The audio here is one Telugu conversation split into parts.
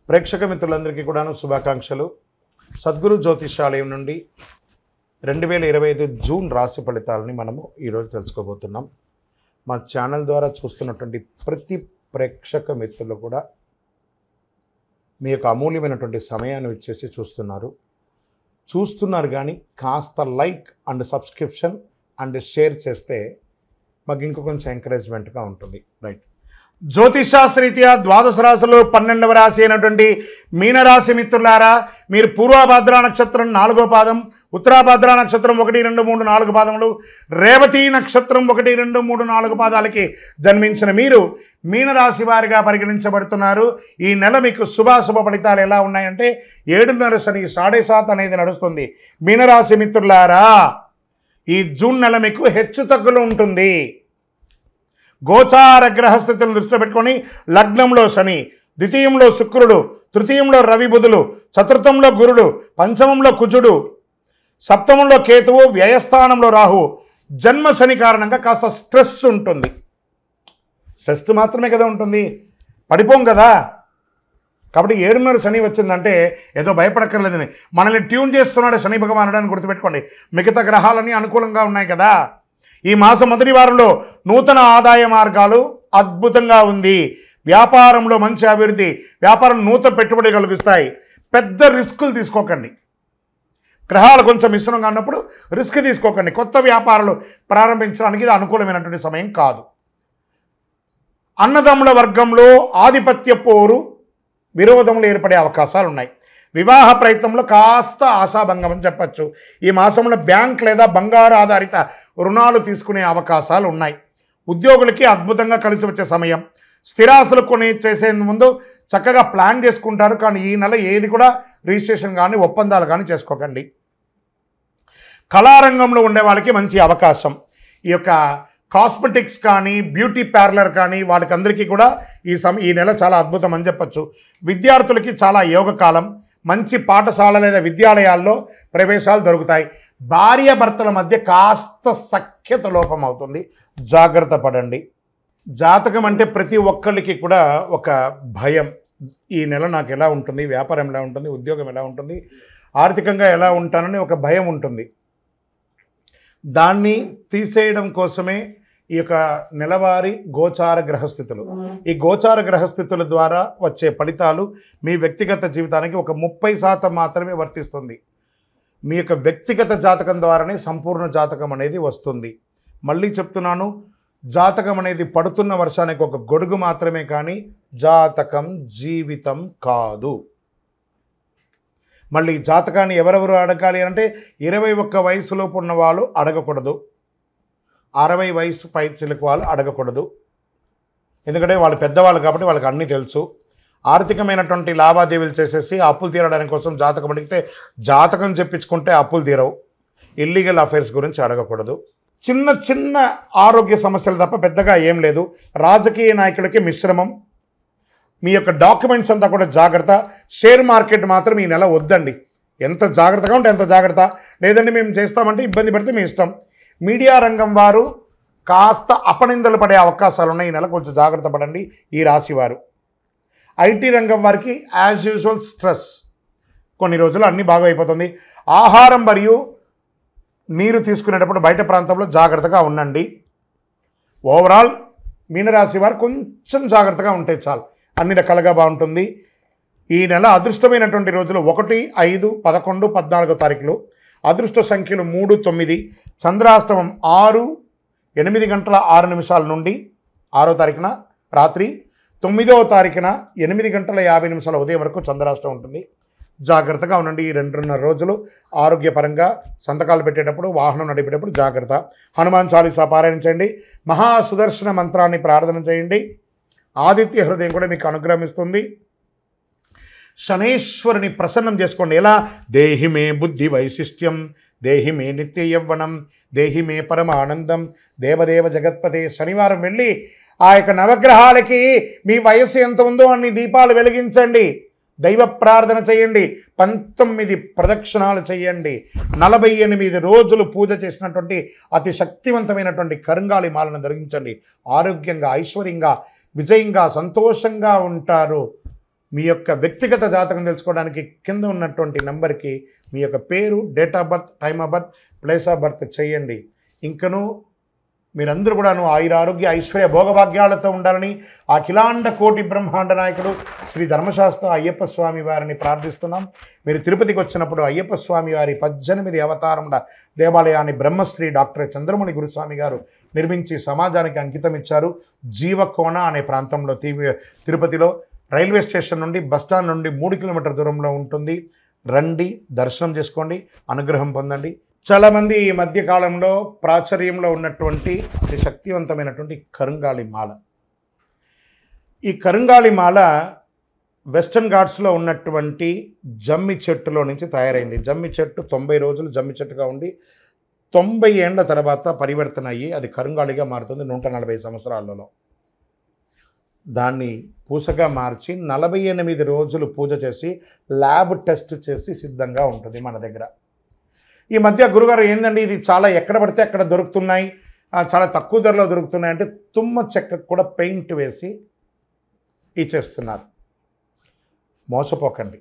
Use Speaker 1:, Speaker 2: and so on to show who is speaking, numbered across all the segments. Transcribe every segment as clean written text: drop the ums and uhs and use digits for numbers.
Speaker 1: ప్రేక్షక మిత్రులందరికీ కూడాను శుభాకాంక్షలు. సద్గురు జ్యోతిషాలయం నుండి 2025 జూన్ రాశి ఫలితాలని మనము ఈరోజు తెలుసుకోబోతున్నాం. మా ఛానల్ ద్వారా చూస్తున్నటువంటి ప్రతి ప్రేక్షక మిత్రులు కూడా మీ యొక్క అమూల్యమైనటువంటి సమయాన్ని ఇచ్చేసి చూస్తున్నారు కానీ కాస్త like and subscription and share చేస్తే మాకు ఇంకో కొంచెం ఎంకరేజ్మెంట్గా ఉంటుంది. రైట్, జ్యోతిషాస్త్రరీత్యా ద్వాదశ రాశులు 12వ రాశి అయినటువంటి మీనరాశి మిత్రులారా, మీరు పూర్వభద్ర నక్షత్రం 4వ పాదం, ఉత్తరాభద్ర నక్షత్రం 1, 2, 3, 4 పాదములు, రేవతి నక్షత్రం 1, 2, 3, 4 పాదాలకి జన్మించిన మీరు మీనరాశి వారిగా పరిగణించబడుతున్నారు. ఈ నెల మీకు శుభాశుభ ఫలితాలు ఎలా ఉన్నాయంటే 7.5 శని 7.5 అనేది నడుస్తుంది. మీనరాశి మిత్రులారా, ఈ జూన్ నెల మీకు హెచ్చు తగ్గులు ఉంటుంది. గోచార గ్రహస్థితులను దృష్టిలో పెట్టుకొని లగ్నంలో శని, ద్వితీయంలో శుక్రుడు, తృతీయంలో రవి బుధులు, చతుర్థంలో గురుడు, పంచమంలో కుజుడు, సప్తమంలో కేతువు, వ్యయస్థానంలో రాహువు. జన్మ శని కారణంగా కాస్త స్ట్రెస్ ఉంటుంది. స్ట్రెస్ మాత్రమే కదా ఉంటుంది, పడిపోం కదా. కాబట్టి 7.5 శని వచ్చిందంటే ఏదో భయపడక్కర్లేదని మనల్ని ట్యూన్ చేస్తున్నాడు శని భగవానుడు అని గుర్తుపెట్టుకోండి. మిగతా గ్రహాలన్నీ అనుకూలంగా ఉన్నాయి కదా. ఈ మాసం మొదటి వారంలో నూతన ఆదాయ మార్గాలు అద్భుతంగా ఉంది. వ్యాపారంలో మంచి అభివృద్ధి, వ్యాపారం నూతన పెట్టుబడి కలిగిస్తాయి. పెద్ద రిస్కులు తీసుకోకండి. గ్రహాలు కొంచెం మిశ్రమంగా ఉన్నప్పుడు రిస్క్ తీసుకోకండి. కొత్త వ్యాపారాలు ప్రారంభించడానికి ఇది అనుకూలమైనటువంటి సమయం కాదు. అన్నదమ్ముల వర్గంలో ఆధిపత్య పోరు, విరోధములు ఏర్పడే అవకాశాలు ఉన్నాయి. వివాహ ప్రయత్నంలో కాస్త ఆశాభంగం అని చెప్పచ్చు. ఈ మాసంలో బ్యాంక్ లేదా బంగారు ఆధారిత రుణాలు తీసుకునే అవకాశాలు ఉన్నాయి. ఉద్యోగులకి అద్భుతంగా కలిసి వచ్చే సమయం. స్థిరాస్తులు కొని చేసే ముందు చక్కగా ప్లాన్ చేసుకుంటారు, కానీ ఈ నెల ఏది కూడా రిజిస్ట్రేషన్ కానీ ఒప్పందాలు కానీ చేసుకోకండి. కళారంగంలో ఉండే వాళ్ళకి మంచి అవకాశం. ఈ యొక్క కాస్మెటిక్స్ కానీ బ్యూటీ పార్లర్ కానీ వాళ్ళకందరికీ కూడా ఈ నెల చాలా అద్భుతం అని చెప్పచ్చు. విద్యార్థులకి చాలా యోగకాలం. మంచి పాఠశాల లేదా విద్యాలయాల్లో ప్రవేశాలు దొరుకుతాయి. భార్యాభర్తల మధ్య కాస్త సఖ్యత లోపం అవుతుంది, జాగ్రత్త పడండి. జాతకం అంటే ప్రతి ఒక్కరికి కూడా ఒక భయం. ఈ నెల నాకు ఎలా ఉంటుంది, వ్యాపారం ఎలా ఉంటుంది, ఉద్యోగం ఎలా ఉంటుంది, ఆర్థికంగా ఎలా ఉంటానని ఒక భయం ఉంటుంది. దాన్ని తీసేయడం కోసమే ఈ యొక్క నెలవారీ గోచార గ్రహస్థితులు. ఈ గోచార గ్రహస్థితుల ద్వారా వచ్చే ఫలితాలు మీ వ్యక్తిగత జీవితానికి ఒక 30% మాత్రమే వర్తిస్తుంది. మీ యొక్క వ్యక్తిగత జాతకం ద్వారానే సంపూర్ణ జాతకం అనేది వస్తుంది. మళ్ళీ చెప్తున్నాను, జాతకం అనేది పడుతున్న వర్షానికి ఒక గొడుగు మాత్రమే, కానీ జాతకం జీవితం కాదు. మళ్ళీ జాతకాన్ని ఎవరెవరు అడగాలి అంటే 21 వయసులోపు ఉన్న వాళ్ళు అడగకూడదు, 60 వయసు పై చిలుకు వాళ్ళు అడగకూడదు. ఎందుకంటే వాళ్ళు పెద్దవాళ్ళు కాబట్టి వాళ్ళకి అన్నీ తెలుసు. ఆర్థికమైనటువంటి లావాదేవీలు చేసేసి అప్పులు తీరడానికి కోసం జాతకం అడిగితే జాతకం చెప్పించుకుంటే అప్పులు తీరవు. ఇల్లీగల్ అఫైర్స్ గురించి అడగకూడదు. చిన్న చిన్న ఆరోగ్య సమస్యలు తప్ప పెద్దగా ఏం లేదు. రాజకీయ నాయకులకి మిశ్రమం. మీ యొక్క డాక్యుమెంట్స్ అంతా కూడా జాగ్రత్త. షేర్ మార్కెట్ మాత్రం ఈ నెల వద్దండి. ఎంత జాగ్రత్తగా ఉంటే ఎంత జాగ్రత్త. లేదంటే మేము చేస్తామంటే ఇబ్బంది పడితే మీ ఇష్టం. మీడియా రంగం వారు కాస్త అపనిందలు పడే అవకాశాలు ఉన్నాయి. ఈ నెల కొంచెం జాగ్రత్త పడండి ఈ రాశి వారు. ఐటీ రంగం వారికి యాజ్ యూజువల్ స్ట్రెస్. కొన్ని రోజులు అన్నీ బాగా అయిపోతుంది. ఆహారం మరియు నీరు తీసుకునేటప్పుడు బయట ప్రాంతంలో జాగ్రత్తగా ఉండండి. ఓవరాల్ మీనరాశి వారు కొంచెం జాగ్రత్తగా ఉంటే చాలు, అన్ని రకాలుగా బాగుంటుంది. ఈ నెల అదృష్టమైనటువంటి రోజులు 1, 5, 11, 14 తారీఖులు. అదృష్ట సంఖ్యలు 3, 9. చంద్రాష్టమం 6, 8 గంటల 6 నిమిషాల నుండి 6వ తారీఖున రాత్రి, 9వ తారీఖున 8 గంటల 50 నిమిషాల ఉదయం వరకు చంద్రాష్టమం ఉంటుంది. జాగ్రత్తగా ఉండండి. ఈ 2.5 రోజులు ఆరోగ్యపరంగా సంతకాలు పెట్టేటప్పుడు, వాహనం నడిపేటప్పుడు జాగ్రత్త. హనుమాన్ చాలీసా పారాయణించండి. మహాసుదర్శన మంత్రాన్ని ప్రార్థన చేయండి. ఆదిత్య హృదయం కూడా మీకు అనుగ్రహిస్తుంది. శనేశ్వరుని ప్రసన్నం చేసుకోండి. ఎలా? దేహిమే బుద్ధి వైశిష్ట్యం, దేహిమే నిత్య యవ్వనం, దేహిమే పరమ ఆనందం, దేవదేవ జగత్పతే. శనివారం వెళ్ళి ఆ యొక్క నవగ్రహాలకి మీ వయస్సు ఎంత ఉందో అన్ని దీపాలు వెలిగించండి. దైవ ప్రార్థన చేయండి. 19 ప్రదక్షిణాలు చేయండి. 48 రోజులు పూజ చేసినటువంటి అతి శక్తివంతమైనటువంటి కరుంగాళి మాలను ధరించండి. ఆరోగ్యంగా, ఐశ్వర్యంగా, విజయంగా, సంతోషంగా ఉంటారు. మీ యొక్క వ్యక్తిగత జాతకం తెలుసుకోవడానికి కింద ఉన్నటువంటి నెంబర్కి మీ యొక్క పేరు, date of birth, time of birth, place of birth చేయండి. ఇంకను మీరందరూ కూడాను ఆయురారోగ్య ఐశ్వర్య భోగభాగ్యాలతో ఉండాలని అఖిలాండ కోటి బ్రహ్మాండ నాయకుడు శ్రీ ధర్మశాస్త్ర అయ్యప్ప స్వామి వారిని ప్రార్థిస్తున్నాం. మీరు తిరుపతికి వచ్చినప్పుడు అయ్యప్ప స్వామి వారి 18 అవతారముల దేవాలయాన్ని బ్రహ్మశ్రీ డాక్టర్ చంద్రమౌళి గురుస్వామి గారు నిర్మించి సమాజానికి అంకితం ఇచ్చారు. జీవకోణ అనే ప్రాంతంలో తిరుపతిలో రైల్వే స్టేషన్ నుండి బస్టాండ్ నుండి 3 కిలోమీటర్ల దూరంలో ఉంటుంది. రండి, దర్శనం చేసుకోండి, అనుగ్రహం పొందండి. చాలామంది ఈ మధ్య కాలంలో ప్రాచుర్యంలో ఉన్నటువంటి అతి శక్తివంతమైనటువంటి కరుంగాలి మాల. ఈ కరుంగాలి మాల వెస్టర్న్ ఘాట్స్లో ఉన్నటువంటి జమ్మి చెట్టులో నుంచి తయారైంది. జమ్మి చెట్టు 90 రోజులు జమ్మి చెట్టుగా ఉండి 90 ఏళ్ల తర్వాత పరివర్తన అయ్యి అది కరుంగాలిగా మారుతుంది 140 సంవత్సరాలలో. దాన్ని పూసగా మార్చి 48 రోజులు పూజ చేసి ల్యాబ్ టెస్ట్ చేసి సిద్ధంగా ఉంటుంది మన దగ్గర. ఈ మధ్య గురుగారు ఏందండి ఇది చాలా ఎక్కడ పడితే అక్కడ దొరుకుతున్నాయి, చాలా తక్కువ ధరలో దొరుకుతున్నాయి అంటే తుమ్మ చెక్కకు కూడా పెయింట్ వేసి ఇచ్చేస్తున్నారు. మోసపోకండి,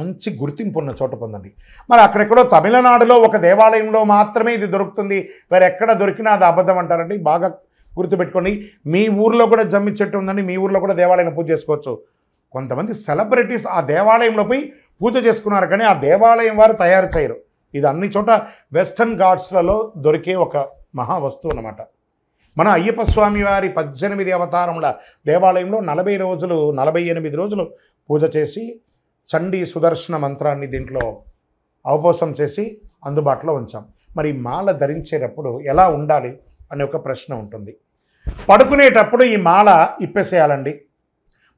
Speaker 1: మంచి గుర్తింపు ఉన్న చోట పొందండి. మరి అక్కడెక్కడో తమిళనాడులో ఒక దేవాలయంలో మాత్రమే ఇది దొరుకుతుంది, వేరే ఎక్కడ దొరికినా అది అబద్ధం అంటారండి. బాగా గుర్తుపెట్టుకోండి, మీ ఊర్లో కూడా జమ్మి చెట్టు ఉందండి, మీ ఊర్లో కూడా దేవాలయం పూజ చేసుకోవచ్చు. కొంతమంది సెలబ్రిటీస్ ఆ దేవాలయంలో పోయి పూజ చేసుకున్నారు, కానీ ఆ దేవాలయం వారు తయారు చేయరు. ఇది అన్ని చోట వెస్టర్న్ ఘాట్స్లలో దొరికే ఒక మహా వస్తువు అన్నమాట. మన అయ్యప్ప స్వామి వారి 18 అవతారముల దేవాలయంలో 48 రోజులు పూజ చేసి చండీ సుదర్శన మంత్రాన్ని దీంట్లో అవపోసం చేసి అందుబాటులో ఉంచాం. మరి మాల ధరించేటప్పుడు ఎలా ఉండాలి అనే ఒక ప్రశ్న ఉంటుంది. పడుకునేటప్పుడు ఈ మాల ఇప్పేసేయాలండి.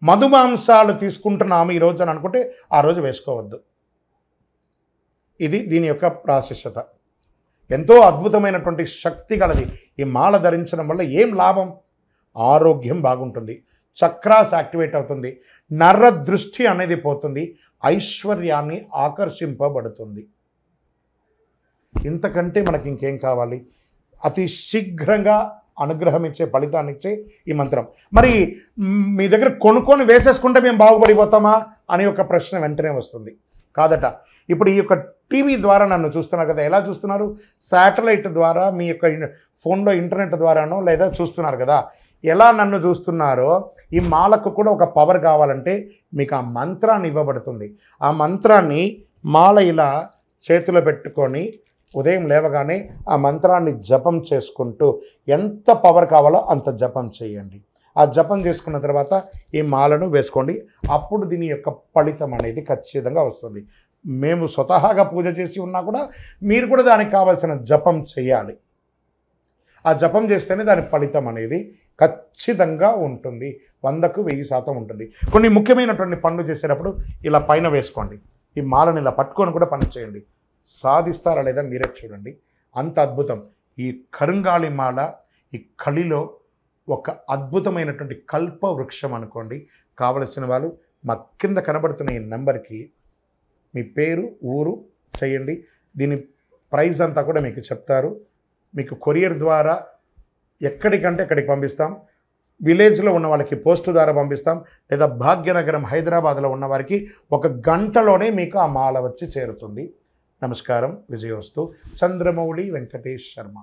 Speaker 1: మధుమాంసాలు తీసుకుంటున్నాము ఈరోజు అని అనుకుంటే ఆ రోజు వేసుకోవద్దు. ఇది దీని యొక్క ప్రాశస్యత. ఎంతో అద్భుతమైనటువంటి శక్తి గలది. ఈ మాల ధరించడం వల్ల ఏం లాభం? ఆరోగ్యం బాగుంటుంది, చక్రాస్ యాక్టివేట్ అవుతుంది, నర్ర దృష్టి అనేది పోతుంది, ఐశ్వర్యాన్ని ఆకర్షింపబడుతుంది. ఇంతకంటే మనకి ఇంకేం కావాలి? అతి శీఘ్రంగా అనుగ్రహం ఇచ్చే, ఫలితాన్ని ఇచ్చే ఈ మంత్రం. మరి మీ దగ్గర కొనుక్కొని వేసేసుకుంటే మేము బాగుపడిపోతామా అనే ఒక ప్రశ్న వెంటనే వస్తుంది. కాదట. ఇప్పుడు ఈ యొక్క టీవీ ద్వారా నన్ను చూస్తున్నారు కదా, ఎలా చూస్తున్నారు? శాటిలైట్ ద్వారా, మీ యొక్క ఫోన్లో ఇంటర్నెట్ ద్వారానో లేదా చూస్తున్నారు కదా. ఎలా నన్ను చూస్తున్నారో ఈ మాలకు కూడా ఒక పవర్ కావాలంటే మీకు ఆ మంత్రాన్ని ఇవ్వబడుతుంది. ఆ మంత్రాన్ని మాల ఇలా చేతిలో పెట్టుకొని ఉదయం లేవగానే ఆ మంత్రాన్ని జపం చేసుకుంటూ ఎంత పవర్ కావాలో అంత జపం చేయండి. ఆ జపం చేసుకున్న తర్వాత ఈ మాలను వేసుకోండి. అప్పుడు దీని యొక్క ఫలితం అనేది ఖచ్చితంగా వస్తుంది. మేము స్వతహాగా పూజ చేసి ఉన్నా కూడా మీరు కూడా దానికి కావాల్సిన జపం చేయాలి. ఆ జపం చేస్తేనే దాని ఫలితం అనేది ఖచ్చితంగా ఉంటుంది. 100కు 1000% ఉంటుంది. కొన్ని ముఖ్యమైనటువంటి పనులు చేసేటప్పుడు ఇలా పైన వేసుకోండి. ఈ మాలను ఇలా పట్టుకొని కూడా పని చేయండి. సాధిస్తారా లేదా మీరే చూడండి. అంత అద్భుతం. ఈ కరుంగాలి మాల ఈ కలిలో ఒక అద్భుతమైనటువంటి కల్ప వృక్షం అనుకోండి. కావలసిన వాళ్ళు మా కింద కనబడుతున్న ఈ నెంబర్కి మీ పేరు, ఊరు చేయండి. దీని ప్రైస్ అంతా కూడా మీకు చెప్తారు. మీకు కొరియర్ ద్వారా ఎక్కడికంటే అక్కడికి పంపిస్తాం. విలేజ్లో ఉన్న వాళ్ళకి పోస్టు ద్వారా పంపిస్తాం. లేదా భాగ్యనగరం హైదరాబాద్లో ఉన్న వారికి 1 గంటలోనే మీకు ఆ మాల వచ్చి చేరుతుంది. నమస్కారం. విజయోస్తు. చంద్రమౌళి వెంకటేష్ శర్మ.